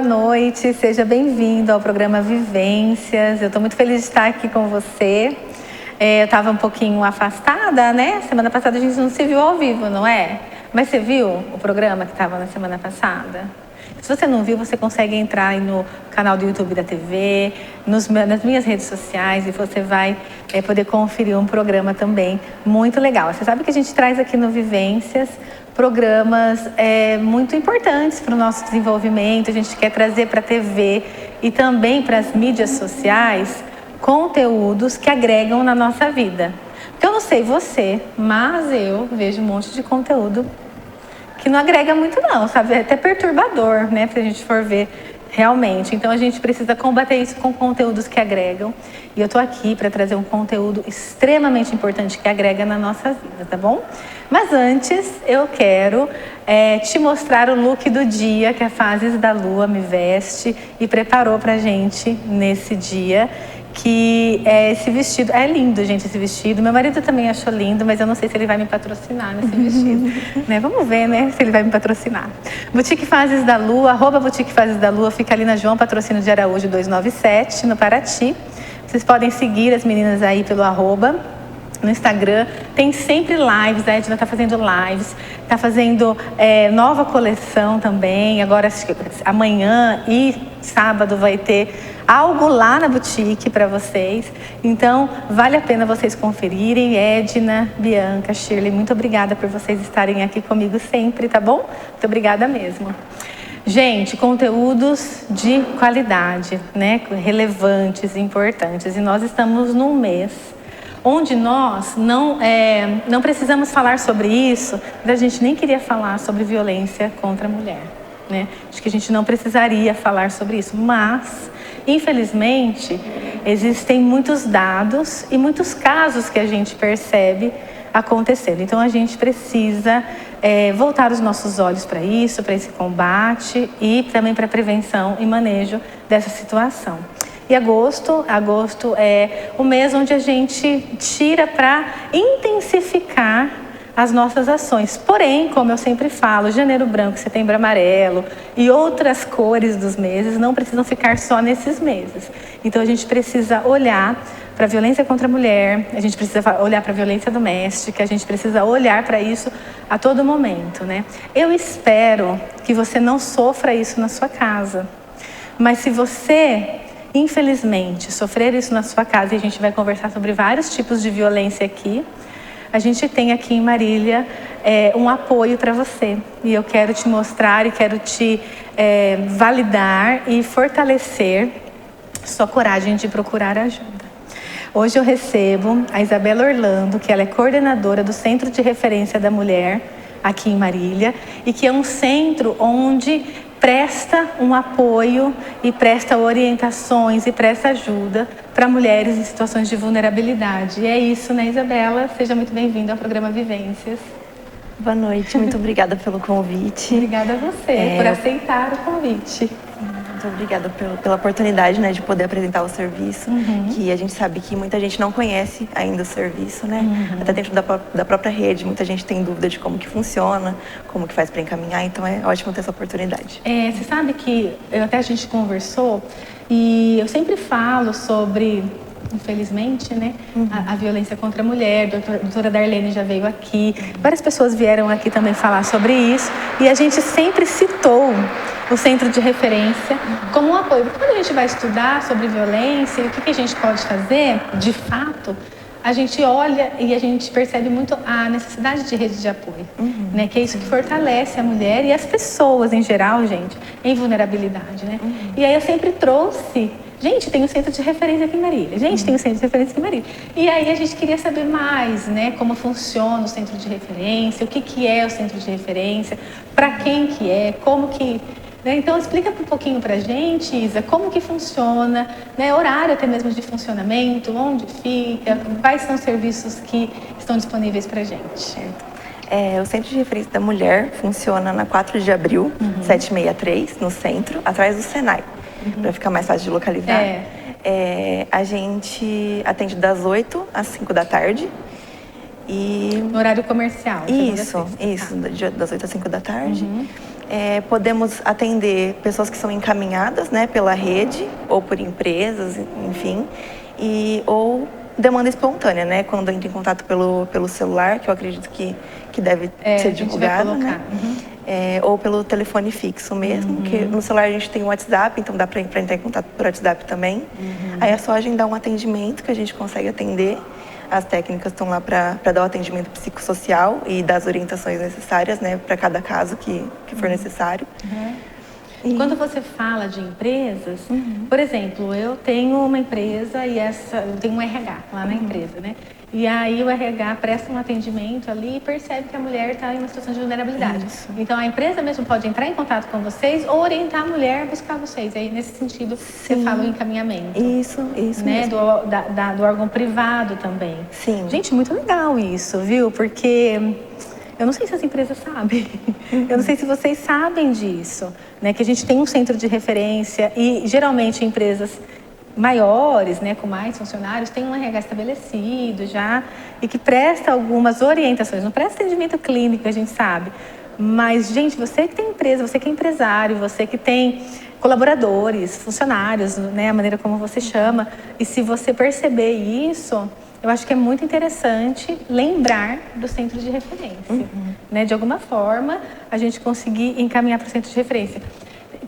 boa noite, seja bem-vindo ao programa Vivências. Eu estou muito feliz de estar aqui com você. Eu estava um pouquinho afastada, né? Semana passada a gente não se viu ao vivo, não é? Mas você viu o programa que estava na semana passada? Se você não viu, você consegue entrar aí no canal do YouTube da TV, nas minhas redes sociais, e você vai poder conferir um programa também muito legal. Você sabe que a gente traz aqui no Vivências programas muito importantes para o nosso desenvolvimento. A gente quer trazer para a TV e também para as mídias sociais conteúdos que agregam na nossa vida. Porque eu não sei você, mas eu vejo um monte de conteúdo que não agrega muito não, sabe? É até perturbador, né? Se a gente for ver realmente. Então a gente precisa combater isso com conteúdos que agregam. E eu tô aqui para trazer um conteúdo extremamente importante que agrega na nossa vida, tá bom? Mas antes eu quero te mostrar o look do dia que a Fases da Lua me veste e preparou pra gente nesse dia. Que esse vestido, é lindo, gente, esse vestido. Meu marido também achou lindo, mas eu não sei se ele vai me patrocinar nesse vestido, né? Vamos ver, né, se ele vai me patrocinar. Boutique Fases da Lua, @Boutique Fases da Lua, fica ali na João Patrocínio de Araújo 297, no Paraty. Vocês podem seguir as meninas aí pelo @ no Instagram. Tem sempre lives, a Edna está fazendo lives, está fazendo nova coleção também. Agora, amanhã e sábado vai ter algo lá na boutique para vocês. Então, vale a pena vocês conferirem. Edna, Bianca, Shirley, muito obrigada por vocês estarem aqui comigo sempre, tá bom? Muito obrigada mesmo. Gente, conteúdos de qualidade, né? Relevantes, importantes. E nós estamos num mês onde nós não precisamos falar sobre isso, a gente nem queria falar sobre violência contra a mulher, né? Acho que a gente não precisaria falar sobre isso, mas, infelizmente, existem muitos dados e muitos casos que a gente percebe acontecendo. Então, a gente precisa voltar os nossos olhos para isso, para esse combate e também para a prevenção e manejo dessa situação. E agosto é o mês onde a gente tira para intensificar as nossas ações. Porém, como eu sempre falo, janeiro branco, setembro amarelo e outras cores dos meses não precisam ficar só nesses meses. Então a gente precisa olhar para a violência contra a mulher, a gente precisa olhar para a violência doméstica, a gente precisa olhar para isso a todo momento, né? Eu espero que você não sofra isso na sua casa. Mas se você, infelizmente, sofrer isso na sua casa, e a gente vai conversar sobre vários tipos de violência aqui, a gente tem aqui em Marília um apoio para você. E eu quero te mostrar e quero te validar e fortalecer sua coragem de procurar ajuda. Hoje eu recebo a Isabela Orlando, que ela é coordenadora do Centro de Referência da Mulher aqui em Marília, e que é um centro onde presta um apoio e presta orientações e presta ajuda para mulheres em situações de vulnerabilidade. E é isso, né, Isabela? Seja muito bem-vinda ao programa Vivências. Boa noite, muito obrigada pelo convite. Obrigada a você por aceitar o convite. Muito obrigada pela oportunidade, né, de poder apresentar o serviço, que a gente sabe que muita gente não conhece ainda o serviço, né? Até dentro da própria rede, muita gente tem dúvida de como que funciona, como que faz para encaminhar, então é ótimo ter essa oportunidade. Você sabe que a gente conversou e eu sempre falo sobre, infelizmente, né, a violência contra a mulher. A doutora Darlene já veio aqui, várias pessoas vieram aqui também falar sobre isso, e a gente sempre citou o centro de referência como um apoio. Porque quando a gente vai estudar sobre violência e o que a gente pode fazer, de fato, a gente olha e a gente percebe muito a necessidade de rede de apoio, né? Que é isso que fortalece a mulher e as pessoas em geral, gente, em vulnerabilidade, né? E aí eu sempre trouxe, gente, tem um centro de referência aqui em Marília, gente, tem um centro de referência aqui em Marília. E aí a gente queria saber mais, né? Como funciona o centro de referência, o que é o centro de referência, para quem que é, como que... Então, explica um pouquinho para a gente, Isa, como que funciona, né? Horário até mesmo de funcionamento, onde fica, quais são os serviços que estão disponíveis para a gente. O Centro de Referência da Mulher funciona na 4 de abril, 763, no centro, atrás do Senai, para ficar mais fácil de localizar. A gente atende das 8 às 5 da tarde. No horário comercial. Isso, das 8 às 5 da tarde. Podemos atender pessoas que são encaminhadas, né, pela rede ou por empresas, enfim, ou demanda espontânea, né, quando entra em contato pelo celular, que eu acredito que deve ser divulgado, né? Ou pelo telefone fixo mesmo, que no celular a gente tem o WhatsApp, então dá para entrar em contato por WhatsApp também. Aí é só agendar um atendimento que a gente consegue atender. As técnicas estão lá para dar o atendimento psicossocial e dar as orientações necessárias, né, para cada caso que for necessário. E quando você fala de empresas, por exemplo, eu tenho uma empresa e eu tenho um RH lá na empresa, né? E aí o RH presta um atendimento ali e percebe que a mulher está em uma situação de vulnerabilidade. Isso. Então a empresa mesmo pode entrar em contato com vocês ou orientar a mulher a buscar vocês. Aí nesse sentido você fala o encaminhamento. Isso né? mesmo. Do órgão privado também. Sim. Gente, muito legal isso, viu? Porque eu não sei se as empresas sabem. Eu não sei se vocês sabem disso, né? Que a gente tem um centro de referência e geralmente empresas maiores, né, com mais funcionários, tem um RH estabelecido já e que presta algumas orientações. Não presta atendimento clínico, a gente sabe. Mas, gente, você que tem empresa, você que é empresário, você que tem colaboradores, funcionários, né, a maneira como você chama, e se você perceber isso, eu acho que é muito interessante lembrar do centro de referência. Né? De alguma forma, a gente conseguir encaminhar para o centro de referência.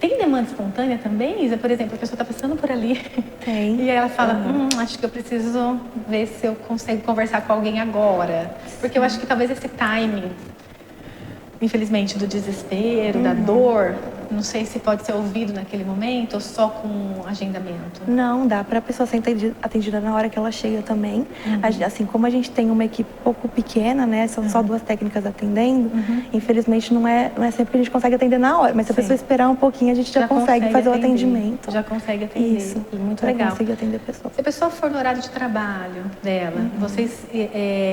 Tem demanda espontânea também, Isa? Por exemplo, a pessoa está passando por ali Tem. E aí ela fala, acho que eu preciso ver se eu consigo conversar com alguém agora. Porque eu acho que talvez esse timing, infelizmente, do desespero, da dor, não sei se pode ser ouvido naquele momento ou só com agendamento. Não, dá para a pessoa ser atendida na hora que ela chega também. Assim, como a gente tem uma equipe pouco pequena, né, são só 2 técnicas atendendo, infelizmente não é sempre que a gente consegue atender na hora, mas se a pessoa esperar um pouquinho, a gente já consegue fazer o atendimento. Já consegue atender. Isso, muito legal. Consegue atender a pessoa. Se a pessoa for no horário de trabalho dela, vocês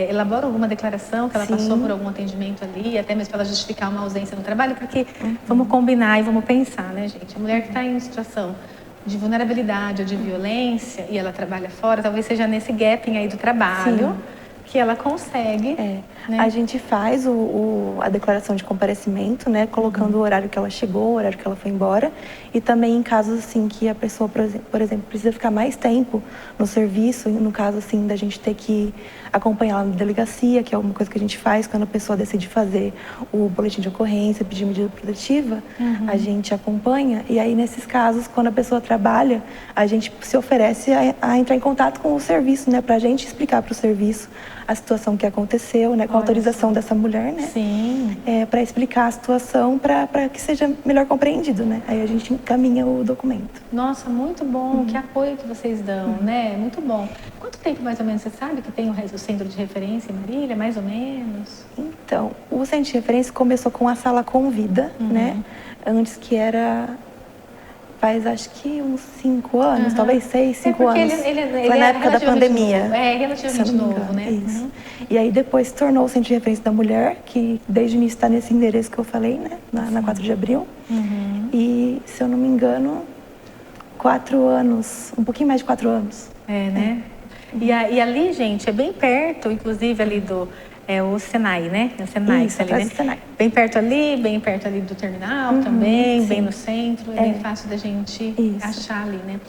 elaboram alguma declaração que ela passou por algum atendimento ali, até mesmo para ela justificar uma ausência no trabalho? Porque vamos combinar e vamos pensar, né, gente? A mulher que está em situação de vulnerabilidade ou de violência e ela trabalha fora, talvez seja nesse gap aí do trabalho que ela consegue. Né? A gente faz a declaração de comparecimento, né, colocando o horário que ela chegou, o horário que ela foi embora, e também em casos assim que a pessoa, por exemplo, precisa ficar mais tempo no serviço, no caso assim da gente ter que acompanhar ela na delegacia, que é uma coisa que a gente faz quando a pessoa decide fazer o boletim de ocorrência, pedir medida protetiva, a gente acompanha, e aí nesses casos, quando a pessoa trabalha, a gente se oferece a entrar em contato com o serviço, né, pra gente explicar para o serviço a situação que aconteceu, né, com a autorização dessa mulher, né? Sim. Para explicar a situação, para que seja melhor compreendido, né? Aí a gente encaminha o documento. Nossa, muito bom. Que apoio que vocês dão, né? Muito bom. Quanto tempo mais ou menos você sabe que tem o centro de referência em Marília, mais ou menos? Então, o centro de referência começou com a sala Convida, né? Antes que era... Faz acho que uns 5 anos, talvez 6, 5 anos. Foi na época da pandemia. Relativamente novo, né? Isso. E aí depois se tornou o Centro de Referência da Mulher, que desde o início está nesse endereço que eu falei, né? Na 4 de abril. E, se eu não me engano, 4 anos, um pouquinho mais de 4 anos. Né? E ali, gente, é bem perto, inclusive ali do... o Senai, né? O Senai, Isso, ali, né? Senai. Bem perto ali do terminal também, bem no centro. É bem fácil da gente achar ali, né?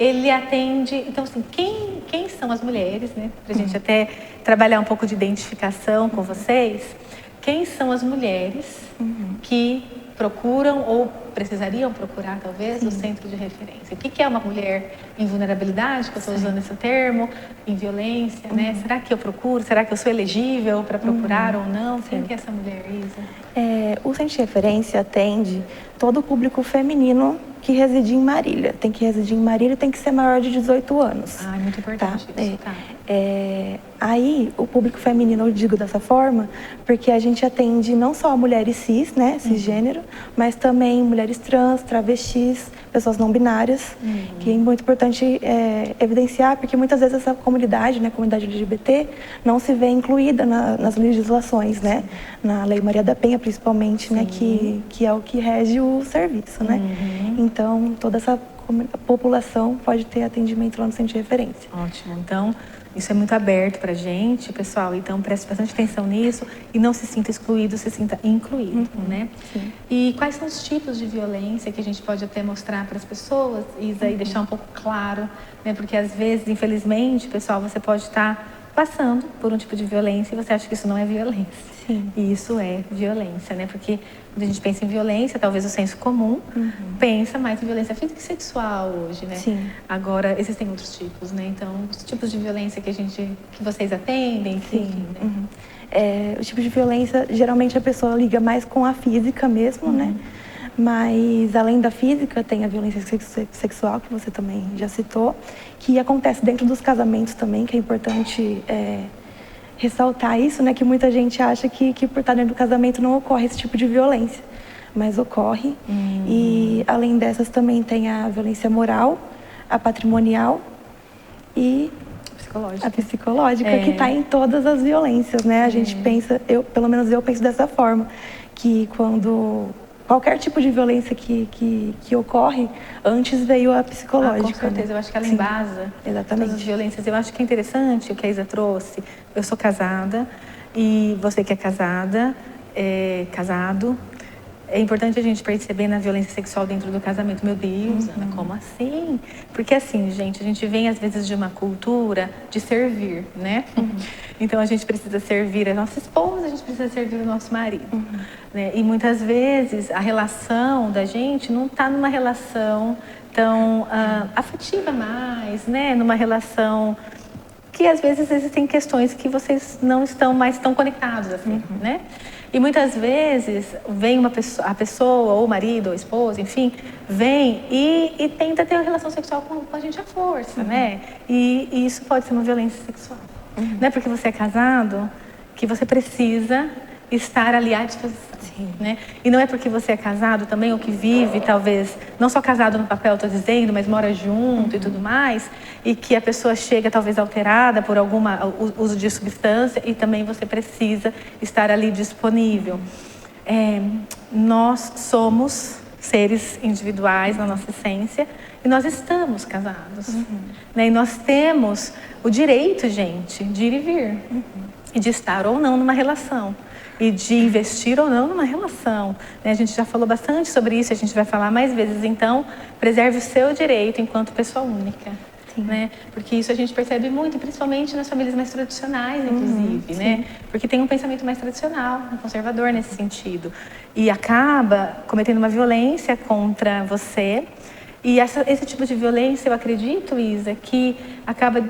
Ele atende... Então, assim, quem são as mulheres, né? Pra gente até trabalhar um pouco de identificação com vocês. Quem são as mulheres que procuram ou precisariam procurar, talvez, o centro de referência? O que é uma mulher em vulnerabilidade, que eu estou usando esse termo, em violência, né? Será que eu procuro? Será que eu sou elegível para procurar ou não? Quem que é essa mulher, Isa? O centro de referência atende todo o público feminino que reside em Marília. Tem que residir em Marília e tem que ser maior de 18 anos. Ah, é muito importante isso, tá? Aí, o público feminino, eu digo dessa forma, porque a gente atende não só mulheres cis, né, cisgênero, mas também mulheres trans, travestis, pessoas não binárias, que é muito importante evidenciar, porque muitas vezes essa comunidade, né, a comunidade LGBT, não se vê incluída nas legislações, né, na Lei Maria da Penha, principalmente, né, que é o que rege o serviço, né. Então, toda essa a população pode ter atendimento lá no centro de referência. Ótimo. Então, isso é muito aberto pra gente, pessoal. Então, preste bastante atenção nisso e não se sinta excluído, se sinta incluído, né? Sim. E quais são os tipos de violência que a gente pode até mostrar para as pessoas, Isa, e deixar um pouco claro, né? Porque às vezes, infelizmente, pessoal, você pode estar passando por um tipo de violência e você acha que isso não é violência. Sim. E isso é violência, né? Porque quando a gente pensa em violência, talvez o senso comum pensa mais em violência física e sexual hoje, né? Sim. Agora, existem outros tipos, né? Então, os tipos de violência que vocês atendem, enfim, né? O tipo de violência, geralmente a pessoa liga mais com a física mesmo, né? Mas, além da física, tem a violência sexual, que você também já citou, que acontece dentro dos casamentos também, que é importante ressaltar isso, né? Que muita gente acha que por estar dentro do casamento não ocorre esse tipo de violência, mas ocorre. E, além dessas, também tem a violência moral, a patrimonial e a psicológica, que está em todas as violências, né? A gente pensa, pelo menos eu penso dessa forma, que quando qualquer tipo de violência que ocorre, antes veio a psicológica. Com certeza, né? eu acho que ela embasa todas as violências. Eu acho que é interessante o que a Isa trouxe. Eu sou casada e você que é casada, casado. É importante a gente perceber na violência sexual dentro do casamento. Meu Deus, Ana, como assim? Porque assim, gente, a gente vem às vezes de uma cultura de servir, né? Então a gente precisa servir a nossa esposa, a gente precisa servir o nosso marido. Né? E muitas vezes a relação da gente não está numa relação tão afetiva mais, né? Numa relação que às vezes existem questões que vocês não estão mais tão conectados assim, né? E muitas vezes vem a pessoa, ou o marido, ou a esposa, enfim, vem e tenta ter uma relação sexual com a gente à força, né? E isso pode ser uma violência sexual. Não é porque você é casado que você precisa estar ali à disposição. Né? E não é porque você é casado também, ou que vive, talvez, não só casado no papel, estou dizendo, mas mora junto e tudo mais, e que a pessoa chega talvez alterada por algum uso de substância e também você precisa estar ali disponível. Nós somos seres individuais na nossa essência e nós estamos casados. Né? E nós temos o direito, gente, de ir e vir. E de estar ou não numa relação. E de investir ou não numa relação. Né? A gente já falou bastante sobre isso, a gente vai falar mais vezes. Então, preserve o seu direito enquanto pessoa única. Né? Porque isso a gente percebe muito, principalmente nas famílias mais tradicionais, inclusive. Né? Porque tem um pensamento mais tradicional, conservador nesse sentido. E acaba cometendo uma violência contra você. E esse tipo de violência, eu acredito, Isa, que acaba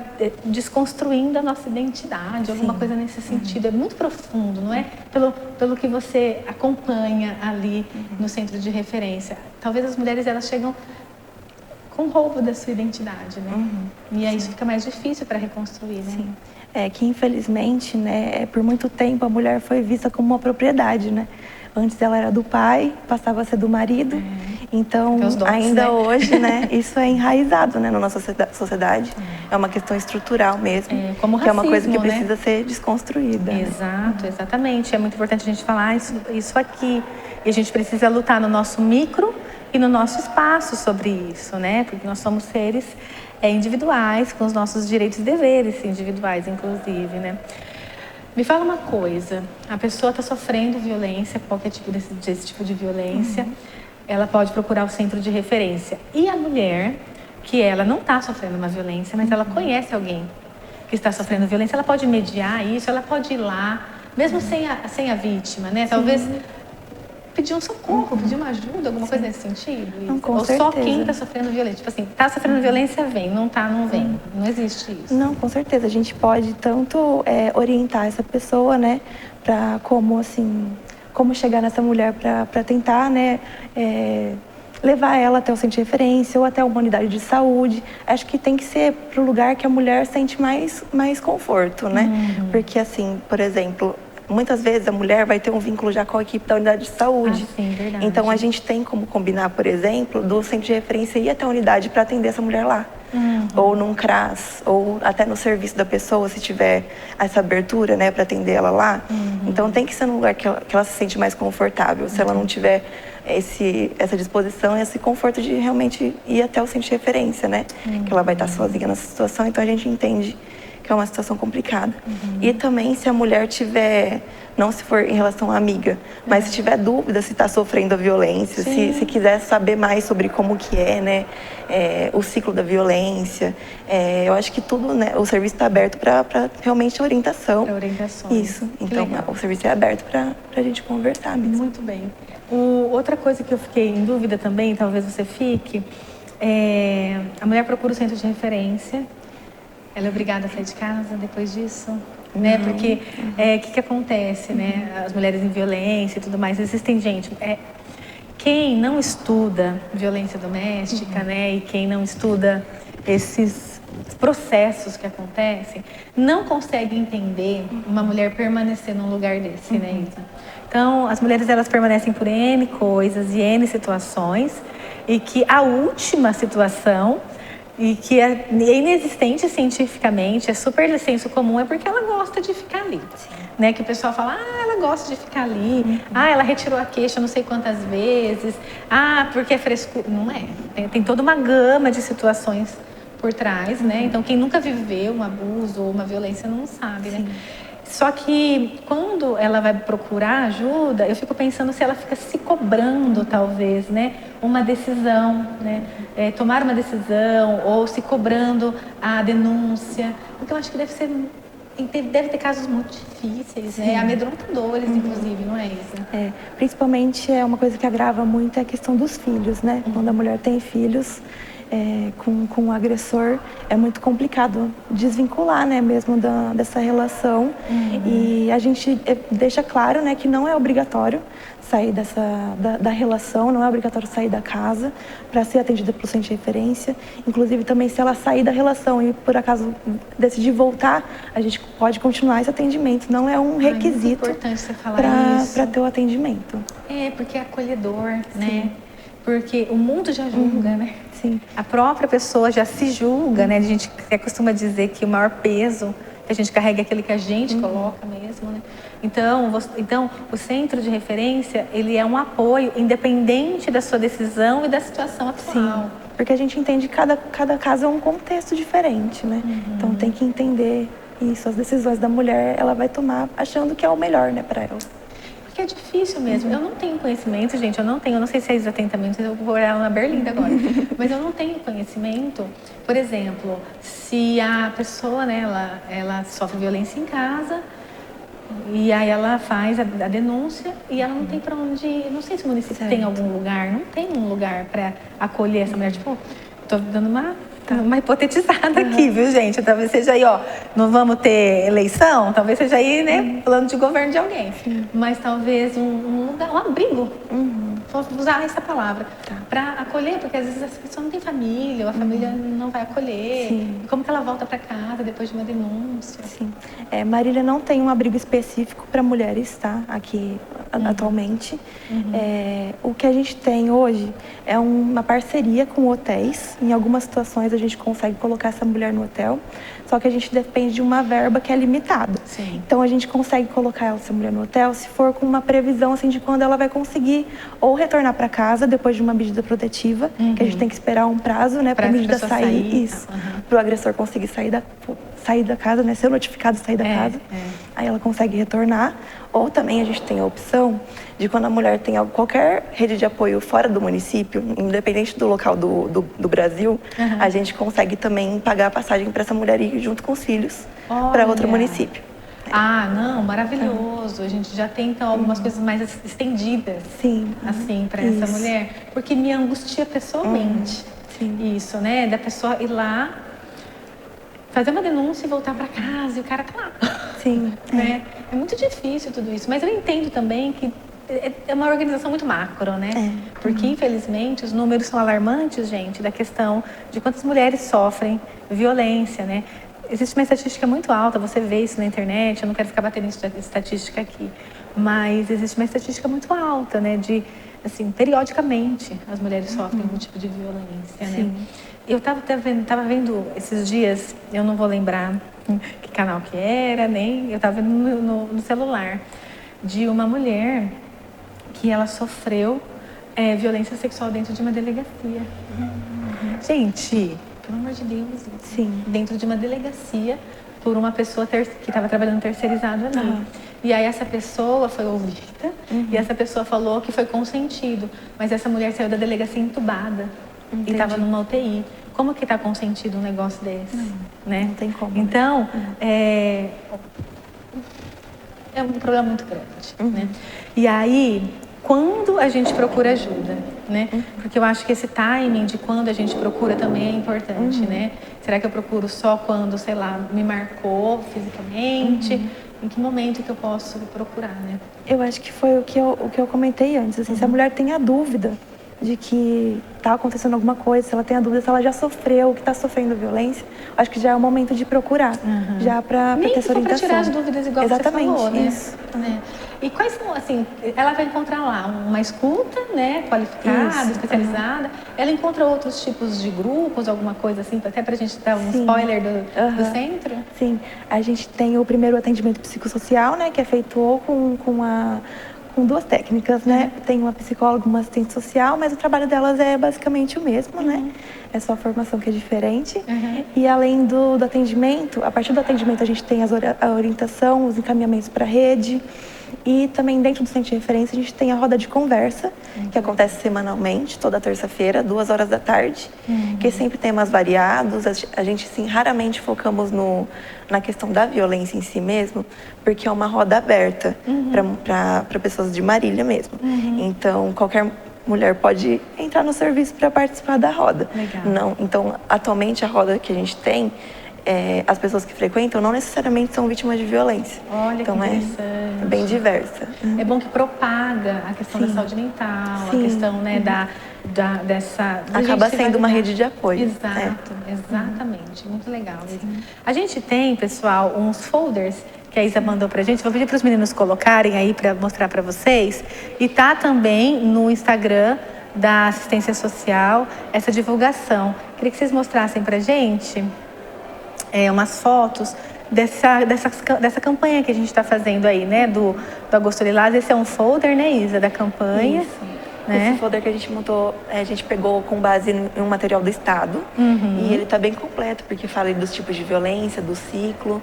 desconstruindo a nossa identidade, alguma coisa nesse sentido. É muito profundo, não é? Pelo que você acompanha ali no centro de referência. Talvez as mulheres, elas chegam com roubo da sua identidade, né? E aí isso fica mais difícil para reconstruir, né? Sim. Que infelizmente, né, por muito tempo a mulher foi vista como uma propriedade, né? Antes ela era do pai, passava a ser do marido. Então, ainda hoje, né, isso é enraizado, né, na nossa sociedade. É uma questão estrutural mesmo, como racismo, que é uma coisa que precisa ser desconstruída. Exato, exatamente. É muito importante a gente falar isso aqui. E a gente precisa lutar no nosso micro e no nosso espaço sobre isso, né? Porque nós somos seres individuais, com os nossos direitos e deveres individuais, inclusive, né? Me fala uma coisa, a pessoa está sofrendo violência, qualquer tipo desse tipo de violência, ela pode procurar o centro de referência. E a mulher, que ela não está sofrendo uma violência, mas ela conhece alguém que está sofrendo violência, ela pode mediar isso, ela pode ir lá, mesmo sem a vítima, né? Talvez pedir um socorro, pedir uma ajuda, alguma coisa nesse sentido? Não, com Ou certeza. só quem está sofrendo violência? Tipo assim, está sofrendo violência, vem. Não está, não vem. Não existe isso. Não, com certeza. A gente pode tanto orientar essa pessoa, né, para como chegar nessa mulher para tentar, né, levar ela até o centro de referência ou até uma unidade de saúde. Acho que tem que ser para o lugar que a mulher sente mais conforto, né? Porque, assim, por exemplo, muitas vezes a mulher vai ter um vínculo já com a equipe da unidade de saúde. Sim, verdade. Então, a gente tem como combinar, por exemplo, do centro de referência ir até a unidade para atender essa mulher lá. Ou num CRAS, ou até no serviço da pessoa, se tiver essa abertura, né, para atender ela lá. Então, tem que ser num lugar que ela se sente mais confortável. Se ela não tiver essa disposição, esse conforto de realmente ir até o centro de referência, né? Que ela vai estar sozinha nessa situação, então a gente entende que é uma situação complicada. E também se a mulher tiver, não se for em relação à amiga, mas se tiver dúvida se está sofrendo a violência, se quiser saber mais sobre como que é, né, o ciclo da violência, eu acho que tudo, né, o serviço está aberto para realmente orientação. Para orientações. Isso, então o serviço é aberto para a gente conversar mesmo. Muito bem. Outra coisa que eu fiquei em dúvida também, talvez você fique, a mulher procura o centro de referência. Ela é obrigada a sair de casa depois disso, né? Porque o que acontece, né? As mulheres em violência e tudo mais, existem gente. Quem não estuda violência doméstica, né? E quem não estuda esses processos que acontecem, não consegue entender uma mulher permanecer num lugar desse, né, Isa? Então, as mulheres elas permanecem por N coisas e N situações, e que a última situação e que é inexistente cientificamente, é super de senso comum, é porque ela gosta de ficar ali. Né? Que o pessoal fala, ela gosta de ficar ali, ela retirou a queixa não sei quantas vezes, porque é frescura. Não é. Tem toda uma gama de situações por trás, né? Então, quem nunca viveu um abuso ou uma violência não sabe, né? Só que quando ela vai procurar ajuda, eu fico pensando se ela fica se cobrando, talvez, né? Uma decisão, né? Tomar uma decisão ou se cobrando a denúncia. Porque eu acho que deve ter casos muito difíceis, né? Amedrontadores, inclusive, não é isso? Principalmente é uma coisa que agrava muito é a questão dos filhos, né? Quando a mulher tem filhos, com o agressor, é muito complicado desvincular, né, mesmo dessa relação. E a gente deixa claro, né, que não é obrigatório sair da relação, não é obrigatório sair da casa para ser atendida pelo centro de referência. Inclusive, também, se ela sair da relação e, por acaso, decidir voltar, a gente pode continuar esse atendimento. Não é um requisito para ter o atendimento. Porque é acolhedor, né? Porque o mundo já julga, né? Sim. A própria pessoa já se julga, né? A gente costuma dizer que o maior peso que a gente carrega é aquele que a gente coloca mesmo, né? Então, o centro de referência, ele é um apoio independente da sua decisão e da situação atual. Sim, porque a gente entende que cada caso é um contexto diferente, né? Então, tem que entender isso. As decisões da mulher, ela vai tomar achando que é o melhor, né, para ela. Porque é difícil mesmo. Eu não tenho conhecimento, gente, eu não sei se a Isa tem também, não sei se eu vou ela na Berlinda agora. Mas eu não tenho conhecimento, por exemplo, se a pessoa, né, ela sofre violência em casa, e aí ela faz a denúncia e ela não tem para onde ir. Não sei se o município tem algum lugar, não tem um lugar para acolher essa mulher. Tipo, tô dando uma hipotetizada aqui, viu, gente? Talvez seja aí, não vamos ter eleição, talvez seja aí, né, plano de governo de alguém. Mas talvez um lugar, um abrigo, vou usar essa palavra, para acolher, porque às vezes essa pessoa não tem família, ou a família não vai acolher. Sim. Como que ela volta para casa depois de uma denúncia? Sim. Marília não tem um abrigo específico para mulheres, tá? Aqui atualmente. O que a gente tem hoje é uma parceria com hotéis. Em algumas situações a gente consegue colocar essa mulher no hotel, só que a gente depende de uma verba que é limitada. Sim. Então a gente consegue colocar essa mulher no hotel se for com uma previsão assim de quando ela vai conseguir ou retornar para casa depois de uma medida protetiva, que a gente tem que esperar um prazo, né, para a medida sair, isso, para o agressor conseguir sair da casa, né, ser notificado de sair da casa. Aí ela consegue retornar. Ou também a gente tem a opção de quando a mulher tem qualquer rede de apoio fora do município, independente do local do Brasil, a gente consegue também pagar a passagem para essa mulher ir junto com os filhos para outro município. Não, maravilhoso. A gente já tem, então, algumas coisas mais estendidas, assim, para essa mulher. Porque me angustia pessoalmente isso, né? Da pessoa ir lá, fazer uma denúncia e voltar para casa e o cara tá lá. Sim. Né? É muito difícil tudo isso. Mas eu entendo também que é uma organização muito macro, né? Porque, infelizmente, os números são alarmantes, gente, da questão de quantas mulheres sofrem violência, né? Existe uma estatística muito alta, você vê isso na internet, eu não quero ficar batendo estatística aqui, mas existe uma estatística muito alta, né? De, assim, periodicamente as mulheres sofrem algum tipo de violência, né? Eu tava vendo esses dias, eu não vou lembrar que canal que era, nem... Eu tava vendo no celular, de uma mulher que ela sofreu violência sexual dentro de uma delegacia. Gente, pelo amor de Deus, Sim. dentro de uma delegacia por uma pessoa que estava trabalhando terceirizado ali. E aí essa pessoa foi ouvida e essa pessoa falou que foi consentido, mas essa mulher saiu da delegacia entubada e estava numa UTI. Como que está consentido um negócio desse? Né? Não tem como. Então, é um problema muito grande. Né? E aí, quando a gente procura ajuda, né? Porque eu acho que esse timing de quando a gente procura também é importante, né? Será que eu procuro só quando, sei lá, me marcou fisicamente? Em que momento que eu posso procurar, né? Eu acho que foi o que eu comentei antes, assim, se a mulher tem a dúvida de que está acontecendo alguma coisa, se ela tem a dúvida se ela já sofreu, que está sofrendo violência, acho que já é o momento de procurar, já para ter essa orientação. Nem tirar as dúvidas igual Exatamente, você falou, né? Isso. Né? E quais são, assim, ela vai encontrar lá uma escuta, né, qualificada, especializada, ela encontra outros tipos de grupos, alguma coisa assim, até pra gente dar um spoiler do centro? Sim, a gente tem o primeiro atendimento psicossocial, né, que é feito ou com duas técnicas, né? Tem uma psicóloga, uma assistente social, mas o trabalho delas é basicamente o mesmo, né? É só a formação que é diferente. E além do atendimento, a partir do atendimento a gente tem a orientação, os encaminhamentos para a rede. E também dentro do centro de referência a gente tem a roda de conversa, que acontece semanalmente, toda terça-feira, 2h da tarde, que sempre temas variados. A gente, sim, raramente focamos na questão da violência em si mesmo, porque é uma roda aberta para pessoas de Marília mesmo. Então, qualquer mulher pode entrar no serviço para participar da roda. Legal. Não, então, atualmente a roda que a gente tem, as pessoas que frequentam não necessariamente são vítimas de violência. Olha, então que interessante. É bem diversa. É bom que propaga a questão da saúde mental, a questão, né, dessa... Acaba sendo uma rede de apoio. Exato, exatamente. Muito legal. A gente tem, pessoal, uns folders que a Isa mandou pra gente. Vou pedir para os meninos colocarem aí para mostrar para vocês. E tá também no Instagram da assistência social essa divulgação. Queria que vocês mostrassem pra gente umas fotos dessa campanha que a gente está fazendo aí, né? Do Agosto Lilás. Esse é um folder, né, Isa, da campanha. Isso. Né? Esse folder que a gente montou, a gente pegou com base em um material do Estado. E ele está bem completo, porque fala dos tipos de violência, do ciclo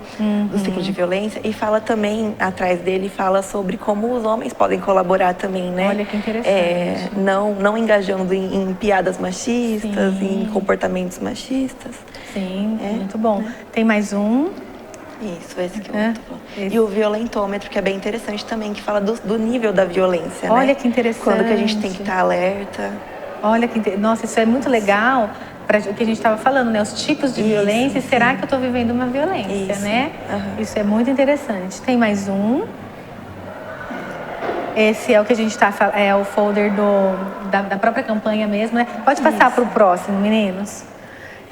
de violência. E fala também, atrás dele, fala sobre como os homens podem colaborar também, né? Olha que interessante. Não engajando em piadas machistas, em comportamentos machistas. Sim, muito bom. Tem mais um. Isso, esse que eu tô falando. E o violentômetro, que é bem interessante também, que fala do nível da violência, Olha, né? Que interessante. Quando que a gente tem que estar alerta. Olha, nossa, isso é muito legal para o que a gente estava falando, né? Os tipos de violência. E será que eu estou vivendo uma violência, né? Isso é muito interessante. Tem mais um. Esse é o que a gente está falando, é o folder da própria campanha mesmo, né? Pode passar para o próximo, meninos.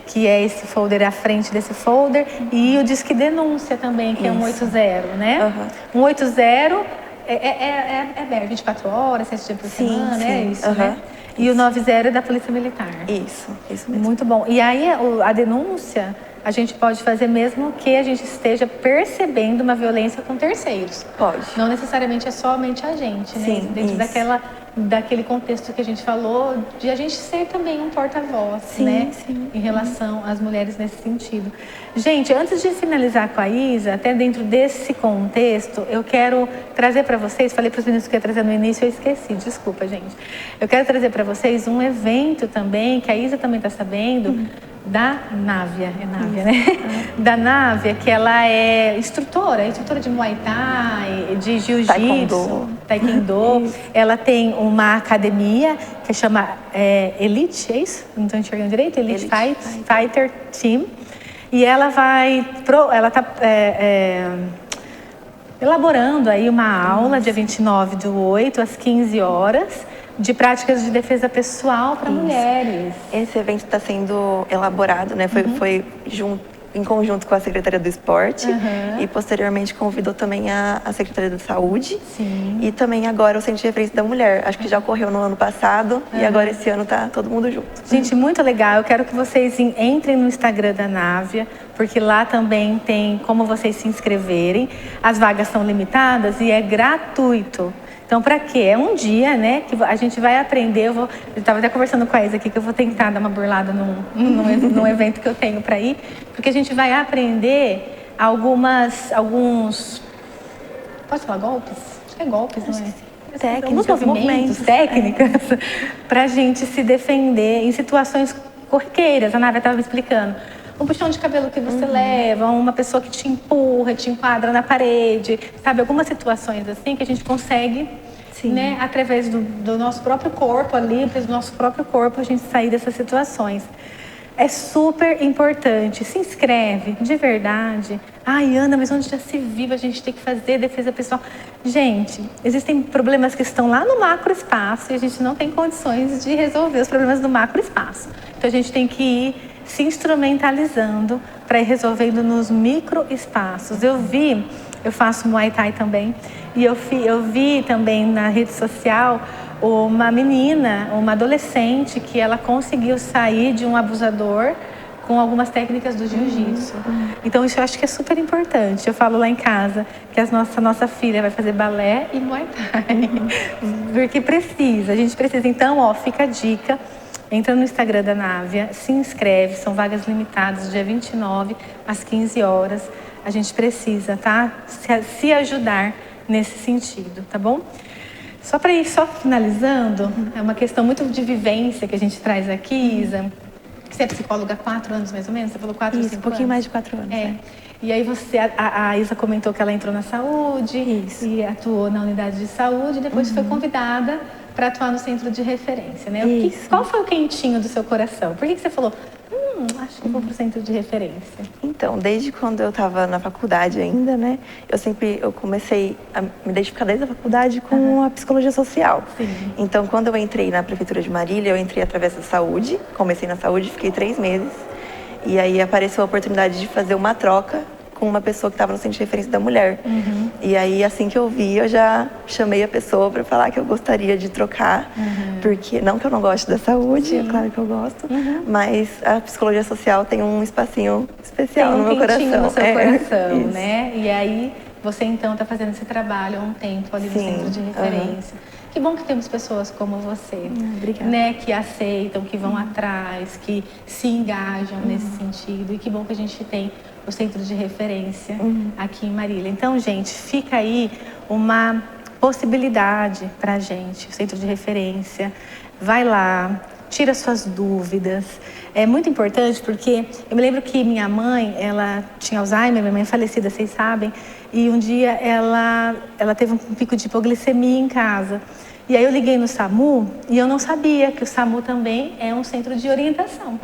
Que é esse folder à frente desse folder, e o Disque Denúncia também, que é 180, né? 180 é aberto 24 horas, 7 dias por semana, né? Isso, né? E o 90 é da Polícia Militar. Isso mesmo. Muito bom. E aí a denúncia a gente pode fazer mesmo que a gente esteja percebendo uma violência com terceiros. Pode. Não necessariamente é somente a gente, né? Sim, dentro daquele contexto que a gente falou, de a gente ser também um porta-voz, né? Em relação às mulheres nesse sentido. Gente, antes de finalizar com a Isa, até dentro desse contexto, eu quero trazer para vocês, falei para os meninos que eu ia trazer no início, eu esqueci, desculpa, gente. Eu quero trazer para vocês um evento também, que a Isa também está sabendo, da Návia, né? Da Návia, que ela é instrutora de Muay Thai, de Jiu-Jitsu, Taekwondo. Ela tem uma academia que chama Elite, é isso? Não estou enxergando direito? Elite Fighter Team. E ela está elaborando aí uma aula dia 29/8 às 15 horas, de práticas de defesa pessoal para mulheres. Esse evento está sendo elaborado, né? Foi em conjunto com a Secretaria do Esporte e posteriormente convidou também a Secretaria da Saúde. E também agora o Centro de Referência da Mulher. Acho que já ocorreu no ano passado e agora esse ano tá todo mundo junto. Gente, muito legal. Eu quero que vocês entrem no Instagram da Návia, porque lá também tem como vocês se inscreverem. As vagas são limitadas e é gratuito. Então, para quê? É um dia, né, que a gente vai aprender. Eu estava até conversando com a Isa aqui, que eu vou tentar dar uma burlada num evento que eu tenho para ir, porque a gente vai aprender alguns... Pode falar golpes? Acho que é golpes, não é? Técnicas, alguns movimentos, técnicas, para a gente se defender em situações corriqueiras. A Návia estava me explicando. Um puxão de cabelo que você leva, uma pessoa que te empurra, te enquadra na parede, sabe? Algumas situações assim que a gente consegue, né, através do nosso próprio corpo ali, do nosso próprio corpo, a gente sair dessas situações. É super importante. Se inscreve, de verdade. Ai, Ana, mas onde já se vive a gente tem que fazer defesa pessoal? Gente, existem problemas que estão lá no macroespaço e a gente não tem condições de resolver os problemas do macroespaço. Então, a gente tem que ir se instrumentalizando para ir resolvendo nos microespaços. Eu faço Muay Thai também, e eu vi também na rede social uma menina, uma adolescente, que ela conseguiu sair de um abusador com algumas técnicas do jiu-jitsu. Então, isso eu acho que é super importante. Eu falo lá em casa que a nossa filha vai fazer balé e Muay Thai, porque a gente precisa. Então, ó, fica a dica, entra no Instagram da Návia, se inscreve, são vagas limitadas, dia 29 às 15 horas. A gente precisa, tá? Se ajudar nesse sentido, tá bom? Só para ir finalizando, é uma questão muito de vivência que a gente traz aqui, Isa. Você é psicóloga há 4 anos, mais ou menos? Você falou 4 ou 5 anos? Um pouquinho mais de 4 anos. É. E aí a Isa comentou que ela entrou na saúde e atuou na unidade de saúde, e depois foi convidada para atuar no centro de referência, né? Qual foi o quentinho do seu coração? Por que você falou, acho que vou para o centro de referência? Então, desde quando eu estava na faculdade ainda, né? Eu comecei a me identificar desde a faculdade com a psicologia social. Sim. Então, quando eu entrei na prefeitura de Marília, eu entrei através da saúde. Comecei na saúde, fiquei 3 meses. E aí apareceu a oportunidade de fazer uma troca com uma pessoa que estava no centro de referência da mulher. E aí, assim que eu vi, eu já chamei a pessoa para falar que eu gostaria de trocar, porque não que eu não goste da saúde, é claro que eu gosto, mas a psicologia social tem um espacinho especial no meu coração. No seu coração, né? E aí, você então está fazendo esse trabalho há um tempo ali no centro de referência. Que bom que temos pessoas como você, né, que aceitam, que vão atrás, que se engajam nesse sentido. E que bom que a gente tem o centro de referência aqui em Marília. Então, gente, fica aí uma possibilidade para a gente, o centro de referência. Vai lá, tira suas dúvidas. É muito importante porque eu me lembro que minha mãe, ela tinha Alzheimer, minha mãe é falecida, vocês sabem, e um dia ela teve um pico de hipoglicemia em casa. E aí eu liguei no SAMU e eu não sabia que o SAMU também é um centro de orientação.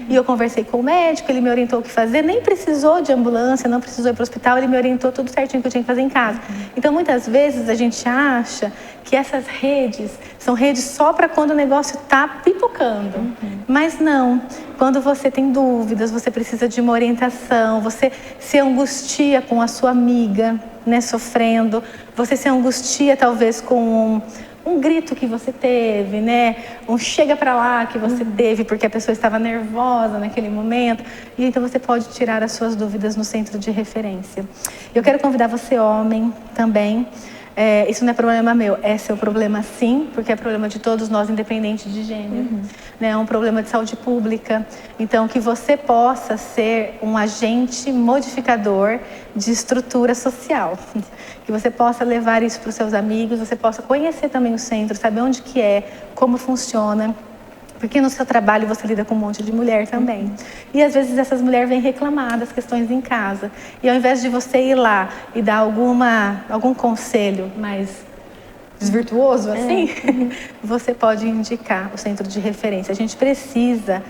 E eu conversei com o médico, ele me orientou o que fazer, nem precisou de ambulância, não precisou ir para o hospital, ele me orientou tudo certinho que eu tinha que fazer em casa. Então, muitas vezes a gente acha que essas redes são redes só para quando o negócio está pipocando. Mas não. Quando você tem dúvidas, você precisa de uma orientação, você se angustia com a sua amiga, né, sofrendo, você se angustia talvez com um grito que você teve, né? Um chega pra lá que você teve porque a pessoa estava nervosa naquele momento. E então você pode tirar as suas dúvidas no centro de referência. Eu quero convidar você, homem, também. Isso não é problema meu, é seu problema sim, porque é problema de todos nós, independente de gênero. Né? É um problema de saúde pública. Então, que você possa ser um agente modificador de estrutura social. Que você possa levar isso para os seus amigos, você possa conhecer também o centro, saber onde que é, como funciona. Porque no seu trabalho você lida com um monte de mulher também. E às vezes essas mulheres vêm reclamar das questões em casa. E ao invés de você ir lá e dar algum conselho mais desvirtuoso assim, você pode indicar o centro de referência. A gente precisa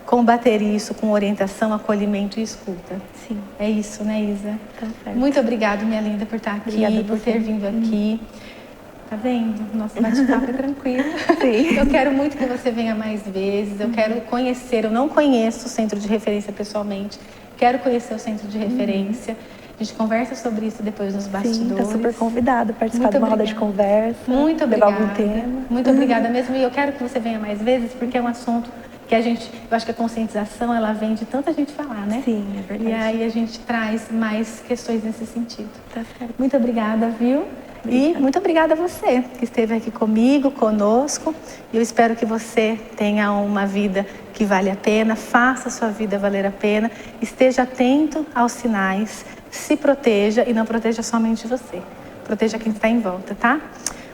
combater isso com orientação, acolhimento e escuta. Sim. É isso, né, Isa? Tá certo. Muito obrigada, minha linda, por estar aqui, Obrigada por ter vindo aqui. Tá vendo? Nosso bate-papo é tranquilo. Sim. Eu quero muito que você venha mais vezes. Eu quero conhecer. Eu não conheço o centro de referência pessoalmente. Quero conhecer o centro de referência. A gente conversa sobre isso depois nos bastidores. Sim, tá super convidada a participar de uma roda de conversa. Muito obrigada. Levar algum tema. Muito obrigada mesmo. E eu quero que você venha mais vezes porque é um assunto Porque eu acho que a conscientização, ela vem de tanta gente falar, né? Sim, é verdade. E aí a gente traz mais questões nesse sentido. Tá certo. Muito obrigada, viu? Obrigada. E muito obrigada a você que esteve aqui comigo, conosco. E eu espero que você tenha uma vida que vale a pena, faça a sua vida valer a pena, esteja atento aos sinais, se proteja e não proteja somente você. Proteja quem está em volta, tá?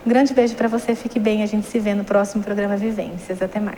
Um grande beijo para você, fique bem, a gente se vê no próximo programa Vivências. Até mais.